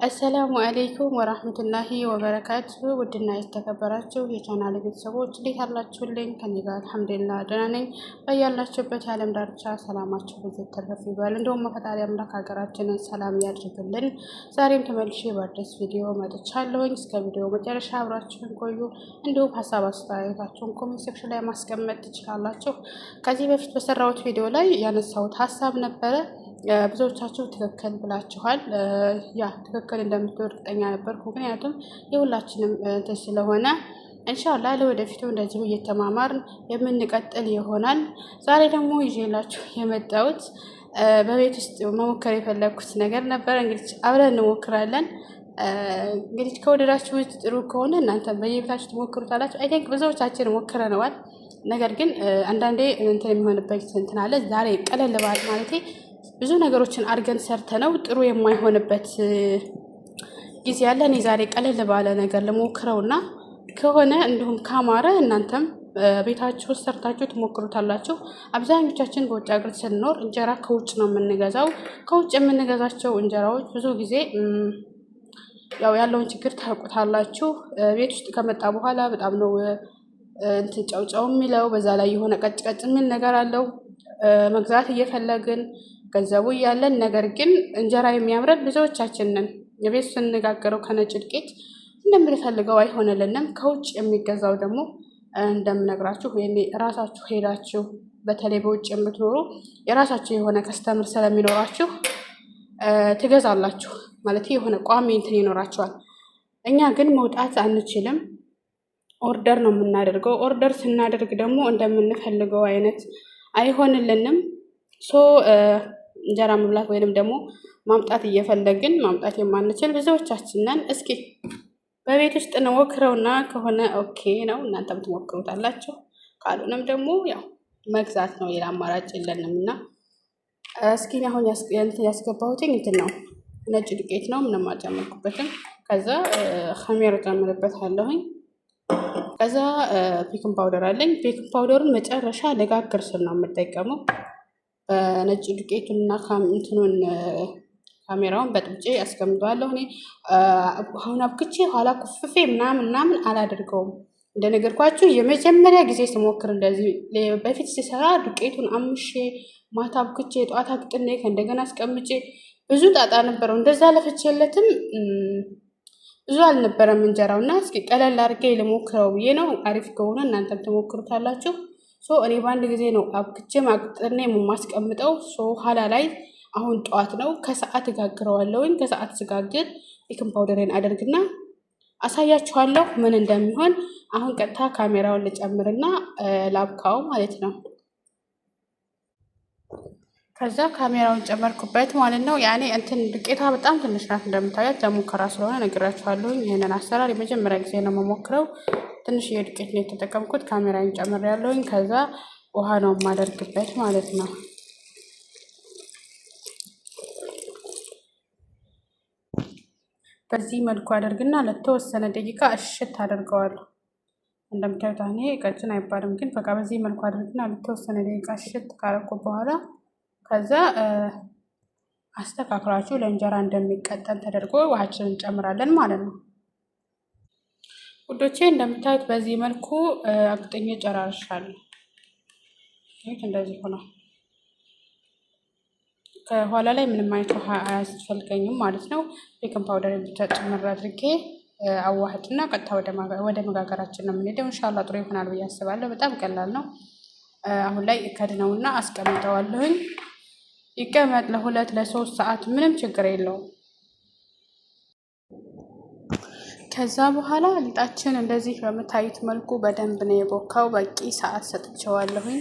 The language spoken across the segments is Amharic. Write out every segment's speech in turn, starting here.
አሰላሙ አለይኩም ወራህመቱላሂ ወበረካቱ። ውድና የተከበራችሁ የቻናል ቤተሰቦች እንዴት አላችሁልኝ? ከኔ ጋር አልሐምዱሊላህ ደህና ነኝ። በያላችሁበት የዓለም ዳርቻ ሰላማችሁ ብዙ ተረፍ ይበል። እንደውም ፈጣሪ አምላክ ሀገራችንን ሰላም ያድርግልን። ዛሬም ተመልሼ በአዲስ ቪዲዮ መጥቻለሁኝ። እስከ ቪዲዮ መጨረሻ አብራችሁን ቆዩ። እንዲሁም ሀሳብ አስተያየታችሁን ኮሜንት ሴክሽን ላይ ማስቀመጥ ትችላላችሁ። ከዚህ በፊት በሰራሁት ቪዲዮ ላይ ያነሳሁት ሀሳብ ነበረ። ብዙዎቻችሁ ትክክል ብላችኋል። ያ ትክክል እንደምትወድ እርግጠኛ ነበርኩ። ምክንያቱም የሁላችንም እንትን ስለሆነ ኢንሻአላህ ለወደፊቱ እንደዚሁ እየተማማርን የምንቀጥል ይሆናል። ዛሬ ደግሞ ይዤላችሁ የመጣሁት በቤት ውስጥ መሞከር የፈለግኩት ነገር ነበር። እንግዲህ አብረን እንሞክራለን። እንግዲህ ከወደዳችሁት ጥሩ ከሆነ እናንተ በየቤታችሁ ትሞክሩታላችሁ። አይ ቲንክ ብዙዎቻችን ሞክረነዋል። ነገር ግን አንዳንዴ እንትን የሚሆንበት እንትን አለ። ዛሬ ቀለል ባለ ማለቴ ብዙ ነገሮችን አድርገን ሰርተነው ጥሩ የማይሆንበት ጊዜ አለ። እኔ ዛሬ ቀለል ባለ ነገር ልሞክረውና ከሆነ እንዲሁም ካማረ እናንተም ቤታችሁ ውስጥ ሰርታችሁ ትሞክሩታላችሁ። አብዛኞቻችን በውጭ ሀገር ስንኖር እንጀራ ከውጭ ነው የምንገዛው። ከውጭ የምንገዛቸው እንጀራዎች ብዙ ጊዜ ያው ያለውን ችግር ታውቁታላችሁ። ቤት ውስጥ ከመጣ በኋላ በጣም ነው እንትን ጨውጨው የሚለው። በዛ ላይ የሆነ ቀጭቀጭ የሚል ነገር አለው። መግዛት እየፈለግን ገንዘቡ እያለን ነገር ግን እንጀራ የሚያምረን ብዙዎቻችን ነን። የቤት ስንጋገረው ከነጭ ዱቄት እንደምንፈልገው አይሆንልንም። ከውጭ የሚገዛው ደግሞ እንደምነግራችሁ ወይም ራሳችሁ ሄዳችሁ በተለይ በውጭ የምትኖሩ የራሳችሁ የሆነ ከስተምር ስለሚኖራችሁ ትገዛላችሁ። ማለት የሆነ ቋሚ እንትን ይኖራችኋል። እኛ ግን መውጣት አንችልም። ኦርደር ነው የምናደርገው። ኦርደር ስናደርግ ደግሞ እንደምንፈልገው አይነት አይሆንልንም። እንጀራ መብላት ወይንም ደግሞ ማምጣት እየፈለግን ማምጣት የማንችል ብዙዎቻችን ነን። እስኪ በቤት ውስጥ እንሞክረውና ከሆነ ኦኬ ነው እናንተም ትሞክሩታላችሁ። ካልሆነም ደግሞ ያው መግዛት ነው፣ ሌላ አማራጭ የለንም። እና እስኪ አሁን ያስገባሁት እንትን ነው፣ ነጭ ዱቄት ነው፣ ምንም አልጨመርኩበትም። ከዛ ኸሜር ጨምርበታለሁኝ። ከዛ ቤኪንግ ፓውደር አለኝ። ቤኪንግ ፓውደሩን መጨረሻ ለጋግር ስል ነው የምጠቀመው። ነጭ ዱቄቱንና እንትኑን ካሜራውን በጥብጬ አስቀምጠዋለሁ። እኔ አሁን አብክቼ ኋላ ኩፍፌ ምናምን አላደርገውም። እንደነገርኳችሁ የመጀመሪያ ጊዜ ስሞክር እንደዚህ በፊት ሲሰራ ዱቄቱን አምሼ ማታ አብክቼ ጠዋት አቅጥኔ ከእንደገና አስቀምጬ ብዙ ጣጣ ነበረው። እንደዛ ለፍቼለትም ብዙ አልነበረም እንጀራው። እና እስኪ ቀለል አድርጌ ልሞክረው ብዬ ነው። አሪፍ ከሆነ እናንተም ትሞክሩታላችሁ። እኔ በአንድ ጊዜ ነው አብክቼ ማቅጠርና የማስቀምጠው። ኋላ ላይ አሁን ጠዋት ነው ከሰዓት እጋግረዋለሁኝ። ከሰዓት ስጋግር ቤኪንግ ፓውደርን አደርግና አሳያችኋለሁ ምን እንደሚሆን። አሁን ቀጥታ ካሜራውን ልጨምርና ላብካው ማለት ነው። ከዛ ካሜራውን ጨመርኩበት ማለት ነው። ያኔ እንትን ዱቄቷ በጣም ትንሽ ናት እንደምታያት፣ ለሙከራ ስለሆነ ነግራችኋለሁኝ። ይሄንን አሰራር የመጀመሪያ ጊዜ ነው የምሞክረው። ትንሽ የዱቄት ነው የተጠቀምኩት። ካሜራውን ጨምሬያለሁኝ። ከዛ ውሃ ነው የማደርግበት ማለት ነው። በዚህ መልኩ አደርግና ለተወሰነ ደቂቃ እሽት አደርገዋለሁ። እንደምታዩት እኔ ቀጭን አይባልም፣ ግን በቃ በዚህ መልኩ አደርግና ለተወሰነ ደቂቃ እሽት ካረኩ በኋላ ከዛ አስተካክላችሁ ለእንጀራ እንደሚቀጠን ተደርጎ ውሃችንን እንጨምራለን ማለት ነው። ውዶቼ እንደምታዩት በዚህ መልኩ አቅጥኜ ጨራርሻለሁ። እንደዚህ ሆኗል። ከኋላ ላይ ምንም አይነት ውሃ አያስፈልገኝም ማለት ነው። ቤኪንግ ፓውደር ብቻ ጨምር አድርጌ አዋህድና ቀጥታ ወደ መጋገራችን ነው የምንሄደው። ኢንሻአላህ ጥሩ ይሆናል ብዬ አስባለሁ። በጣም ቀላል ነው። አሁን ላይ ከድነውና አስቀምጠዋለሁኝ። ይቀመጥ ለ2 ለ3 ሰዓት ምንም ችግር የለውም። ከዛ በኋላ ሊጣችን እንደዚህ በምታዩት መልኩ በደንብ ነው የቦካው። በቂ ሰዓት ሰጥቼዋለሁኝ።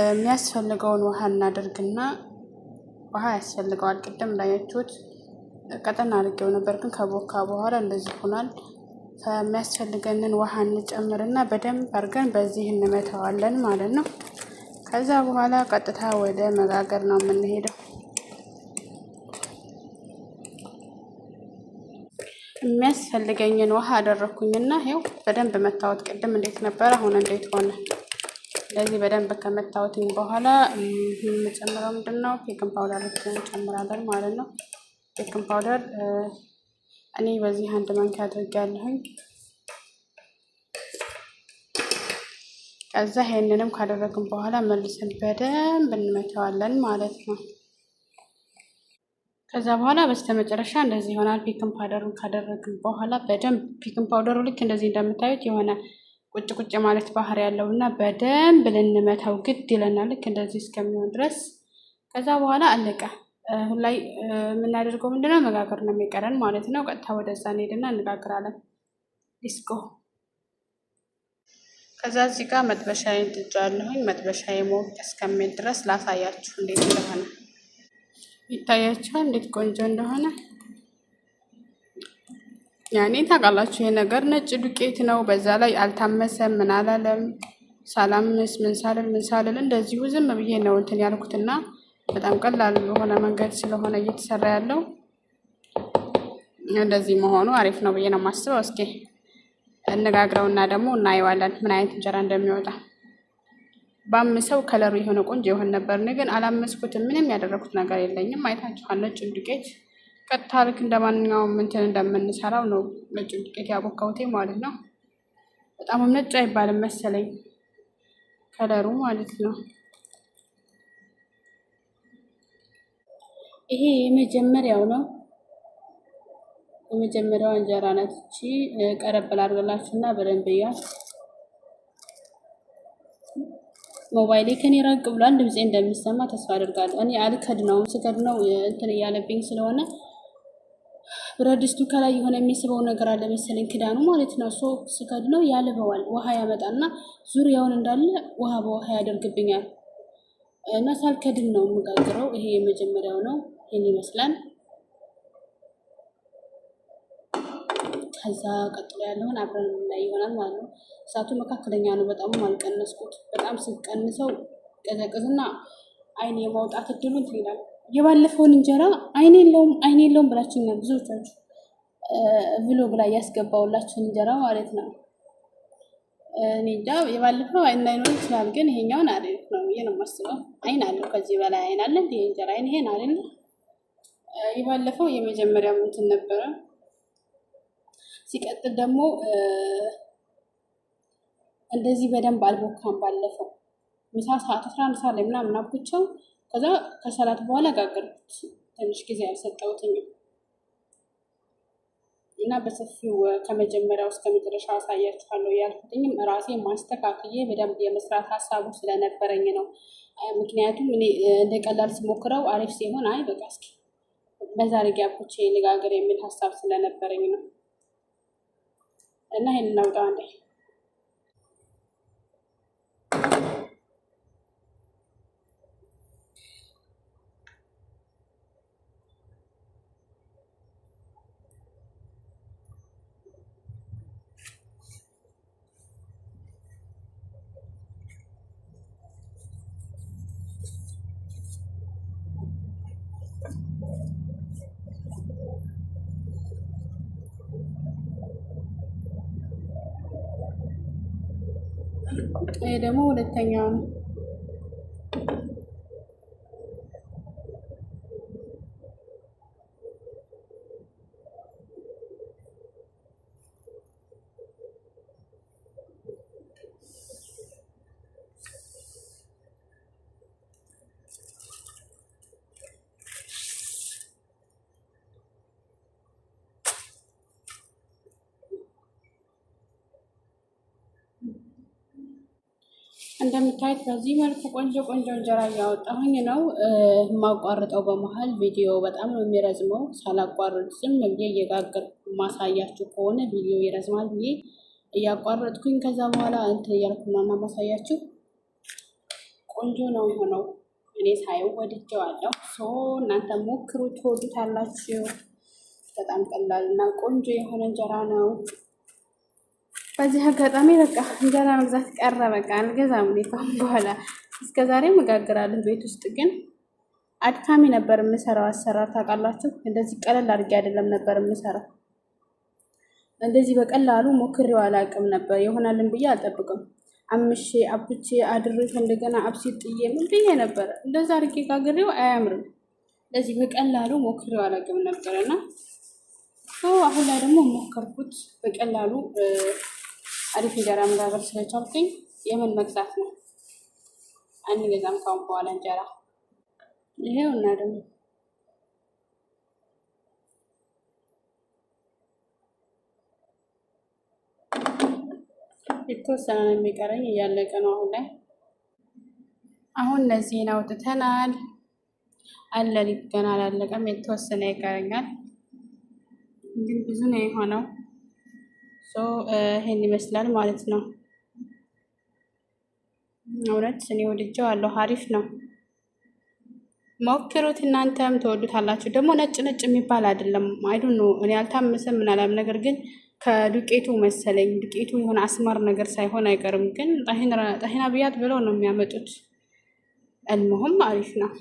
የሚያስፈልገውን ውሃ እናደርግና ውሃ ያስፈልገዋል። ቅድም እንዳያችሁት ቀጠን አድርጌው ነበር፣ ግን ከቦካ በኋላ እንደዚህ ሆኗል። የሚያስፈልገንን ውሃ እንጨምርና በደንብ አድርገን በዚህ እንመታዋለን ማለት ነው። ከዛ በኋላ ቀጥታ ወደ መጋገር ነው የምንሄደው። የሚያስፈልገኝን ውሃ አደረኩኝና ይኸው በደንብ መታወት። ቅድም እንዴት ነበር፣ አሁን እንዴት ሆነ? እንደዚህ በደንብ ከመታወትኝ በኋላ የምጨምረው ምንድነው ቤኪንግ ፓውደር እንጨምራለን ማለት ነው። ቤኪንግ ፓውደር እኔ በዚህ አንድ ማንኪያ አድርጌያለሁኝ። ከዛ ይሄንንም ካደረግን በኋላ መልሰን በደንብ እንመተዋለን ማለት ነው። ከዛ በኋላ በስተመጨረሻ እንደዚህ ይሆናል። ፒክን ፓውደሩን ካደረግን በኋላ በደንብ ፒክን ፓውደሩ ልክ እንደዚህ እንደምታዩት የሆነ ቁጭ ቁጭ ማለት ባህሪ ያለው እና በደንብ ልንመታው ግድ ይለናል፣ ልክ እንደዚህ እስከሚሆን ድረስ። ከዛ በኋላ አለቀ። አሁን ላይ የምናደርገው ምንድነው መጋገር ነው የሚቀረን ማለት ነው። ቀጥታ ወደዛ እንሄድና እንጋግራለን። ዲስኮ ከዛ እዚህ ጋር መጥበሻዬን ጥጃለሁኝ። መጥበሻዬ ሞቅ እስከሚል ድረስ ላሳያችሁ እንዴት እንደሆነ። ይታያችኋል እንዴት ቆንጆ እንደሆነ። ያኔ ታውቃላችሁ ይሄ ነገር ነጭ ዱቄት ነው። በዛ ላይ አልታመሰም፣ ምን አላለም። ሳላምስ ምን ሳልል እንደዚሁ ዝም ብዬ ነው እንትን ያልኩትና በጣም ቀላል በሆነ መንገድ ስለሆነ እየተሰራ ያለው እንደዚህ መሆኑ አሪፍ ነው ብዬ ነው የማስበው። እስኪ እንጋግረውና ደግሞ እናየዋለን ምን አይነት እንጀራ እንደሚወጣ። ባምሰው ከለሩ የሆነ ቆንጆ ይሆን ነበር። እኔ ግን አላመስኩትም። ምንም ያደረኩት ነገር የለኝም። አይታችኋል። ነጭ ዱቄት ቀጥታ ልክ እንደማንኛውም እንትን እንደምንሰራው ነው ነጭ ዱቄት ያቦካሁት ማለት ነው። በጣም ነጭ አይባልም መሰለኝ ከለሩ ማለት ነው። ይሄ የመጀመሪያው ነው። የመጀመሪያው እንጀራ ናት እቺ። ቀረብ ላድርግላችሁና በደንብ እያት። ሞባይሌ ከኔ ራቅ ብሏል። ድምጼ እንደሚሰማ ተስፋ አድርጋለሁ። እኔ አልከድነውም። ስከድነው እንትን እያለብኝ ስለሆነ ብረት ድስቱ ከላይ የሆነ የሚስበው ነገር አለ መሰለኝ ክዳኑ ማለት ነው። ሶ ስከድነው ያልበዋል። ውሃ ያመጣና ዙሪያውን እንዳለ ውሃ በውሃ ያደርግብኛል። እና ሳልከድን ነው የምጋግረው። ይሄ የመጀመሪያው ነው። ይሄን ይመስላል። ከዛ ቀጥሎ ያለውን አብረን የምናይ ይሆናል ማለት ነው። እሳቱ መካከለኛ ነው። በጣም አልቀነስኩት። በጣም ስቀንሰው ቀዘቅዝና አይን የማውጣት እድሉ እንትን ይላል። የባለፈውን እንጀራ አይን የለውም ብላችሁኛል ብዙዎቻችሁ። ቪሎግ ላይ ያስገባውላችሁን እንጀራ ማለት ነው። እኔ እንጃ የባለፈው አይን ላይኖር ይችላል፣ ግን ይሄኛውን አሪፍ ነው ብዬ ነው የማስበው። አይን አለው። ከዚህ በላይ አይን አለ እንዴ? እንጀራ አይን ይሄን አይደል? የባለፈው የመጀመሪያው እንትን ነበረ። ሲቀጥል ደግሞ እንደዚህ በደንብ አልቦካም። ባለፈው ምሳ ሰዓት 11 ሰዓት ላይ ምናምን አብኩቸው። ከዛ ከሰላት በኋላ ጋገርኩት። ትንሽ ጊዜ አልሰጠሁትኝም እና በሰፊው ከመጀመሪያው እስከ መጨረሻው አሳያችኋለሁ ያልኩትኝም ራሴ ማስተካክዬ በደንብ የመስራት ሀሳቡ ስለነበረኝ ነው። ምክንያቱም እኔ እንደ ቀላል ስሞክረው አሪፍ ሲሆን አይ በቃ እስኪ በዛ አድርጌ አብኩቼ ልጋገር የሚል ሀሳብ ስለነበረኝ ነው። እና ይሄን እናውጣ አንዴ። ይሄ ደግሞ ሁለተኛው ነው። እንደምታዩት በዚህ መልኩ ቆንጆ እንጀራ እያወጣሁኝ ነው የማቋርጠው። በመሀል ቪዲዮ በጣም ነው የሚረዝመው። ሳላቋርጥ ዝም ብዬ እየጋገርኩ ማሳያችሁ ከሆነ ቪዲዮ ይረዝማል ብዬ እያቋረጥኩኝ ከዛ በኋላ እንትን እያልኩ ነው ማሳያችሁ። ቆንጆ ነው የሆነው። እኔ ሳየው ወድጄዋለሁ። እናንተ ሞክሩ፣ ትወዱታላችሁ። በጣም ቀላል እና ቆንጆ የሆነ እንጀራ ነው። በዚህ አጋጣሚ በቃ እንጀራ መግዛት ቀረ። በቃ አልገዛም ከአሁን በኋላ። እስከ ዛሬ መጋግራለሁ ቤት ውስጥ፣ ግን አድካሚ ነበር የምሰራው አሰራር ታውቃላችሁ። እንደዚህ ቀለል አድርጌ አይደለም ነበር የምሰራው። እንደዚህ በቀላሉ ሞክሬው አላውቅም ነበር። ይሆናልን ብዬ አልጠብቅም። አምሼ አብቼ አድሬ እንደገና አብሲት ጥዬ ምን ብዬ ነበር። እንደዛ አድርጌ ጋግሬው አያምርም። እንደዚህ በቀላሉ ሞክሬው አላውቅም ነበርና አሁን ላይ ደግሞ ሞከርኩት በቀላሉ አሪፍ እንጀራ መጋገር ስለቻልኩኝ የምን መግዛት ነው። አንገዛም ካሁን በኋላ እንጀራ። ይሄው እና ደግሞ የተወሰነ ነው የሚቀረኝ፣ እያለቀ ነው አሁን ላይ። አሁን እነዚህን አውጥተናል። አለሊት ገና አላለቀም፣ የተወሰነ ይቀረኛል፣ ግን ብዙ ነው የሆነው። ይሄን ይመስላል ማለት ነው። እውነት እኔ ወድጄዋለሁ፣ አሪፍ ነው። ሞክሩት፣ እናንተም ትወዱታላችሁ። ደግሞ ነጭ ነጭ የሚባል አይደለም፣ አይዱን ነው እኔ አልታመሰም ምናለም፣ ነገር ግን ከዱቄቱ መሰለኝ ዱቄቱ የሆነ አስማር ነገር ሳይሆን አይቀርም። ግን ጣሂና ብያት ብለው ነው የሚያመጡት። አልሙሁም አሪፍ ነው።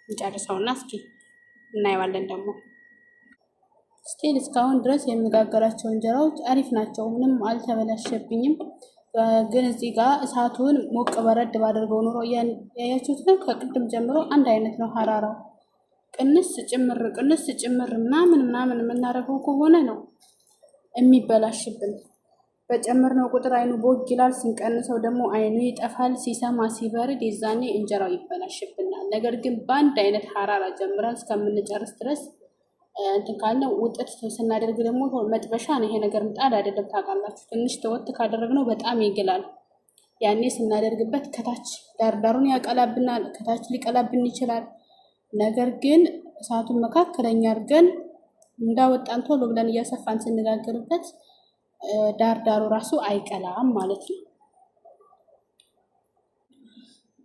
እንጨርሰውና እስኪ እናየዋለን ደግሞ። ስቲል እስካሁን ድረስ የሚጋገራቸው እንጀራዎች አሪፍ ናቸው፣ ምንም አልተበላሸብኝም። ግን እዚህ ጋር እሳቱን ሞቅ በረድ ባደርገው ኑሮ ያያችሁት ነው። ከቅድም ጀምሮ አንድ አይነት ነው ሀራራው። ቅንስ ጭምር ምናምን የምናደርገው ከሆነ ነው የሚበላሽብን። በጨመርነው ቁጥር አይኑ ቦግ ይላል፣ ስንቀንሰው ደግሞ አይኑ ይጠፋል። ሲሰማ ሲበርድ የዛኔ እንጀራው ይበላሽብናል። ነገር ግን በአንድ አይነት ሀራራ ጀምረን እስከምንጨርስ ድረስ እንትን ካልነው ውጥት ስናደርግ ደግሞ መጥበሻ ነው ይሄ ነገር፣ ምጣድ አይደለም ታውቃላችሁ። ትንሽ ተወት ካደረግነው በጣም ይግላል። ያኔ ስናደርግበት ከታች ዳርዳሩን ያቀላብናል፣ ከታች ሊቀላብን ይችላል። ነገር ግን እሳቱን መካከለኛ አድርገን እንዳወጣን ቶሎ ብለን እያሰፋን ስንጋግርበት ዳርዳሩ ራሱ አይቀላም ማለት ነው።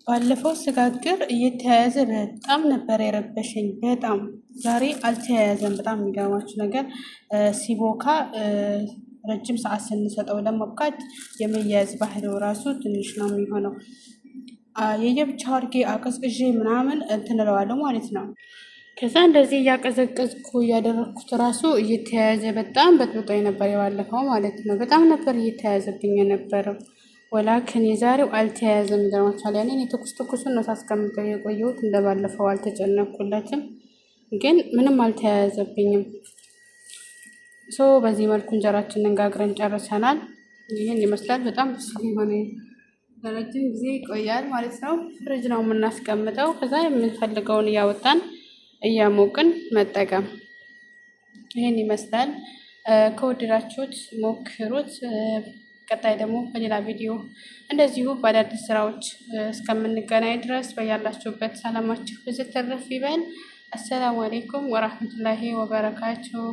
ባለፈው ስጋግር እየተያያዘ በጣም ነበር የረበሸኝ፣ በጣም ዛሬ አልተያያዘም። በጣም የሚገርማችሁ ነገር ሲቦካ ረጅም ሰዓት ስንሰጠው ለመብቃት የመያያዝ ባህሪው ራሱ ትንሽ ነው የሚሆነው። የየብቻ አድርጌ አቀዝቅዤ ምናምን እንትን እለዋለሁ ማለት ነው። ከዛ እንደዚህ እያቀዘቀዝኩ እያደረግኩት ራሱ እየተያያዘ በጣም በጥብጦኝ ነበር የባለፈው ማለት ነው። በጣም ነበር እየተያያዘብኝ የነበረው። ወላክን የዛሬው አልተያያዘም። ይገርማችኋል። ያኔ ትኩሱን ነው ሳስቀምጠው የቆየሁት፣ እንደባለፈው አልተጨነኩለትም፣ ግን ምንም አልተያያዘብኝም። በዚህ መልኩ እንጀራችንን ጋግረን ጨርሰናል። ይህን ይመስላል። በጣም ደስ የሆነ ለረጅም ጊዜ ይቆያል ማለት ነው። ፍሪጅ ነው የምናስቀምጠው። ከዛ የምንፈልገውን እያወጣን እያሞቅን መጠቀም። ይህን ይመስላል። ከወደዳችሁት ሞክሩት። ቀጣይ ደግሞ በሌላ ቪዲዮ እንደዚሁ በአዳዲስ ስራዎች እስከምንገናኝ ድረስ በያላችሁበት ሰላማችሁ ብዙ ትርፍ ይበል። አሰላሙ አሌይኩም ወራህመቱላሂ ወበረካቱሁ።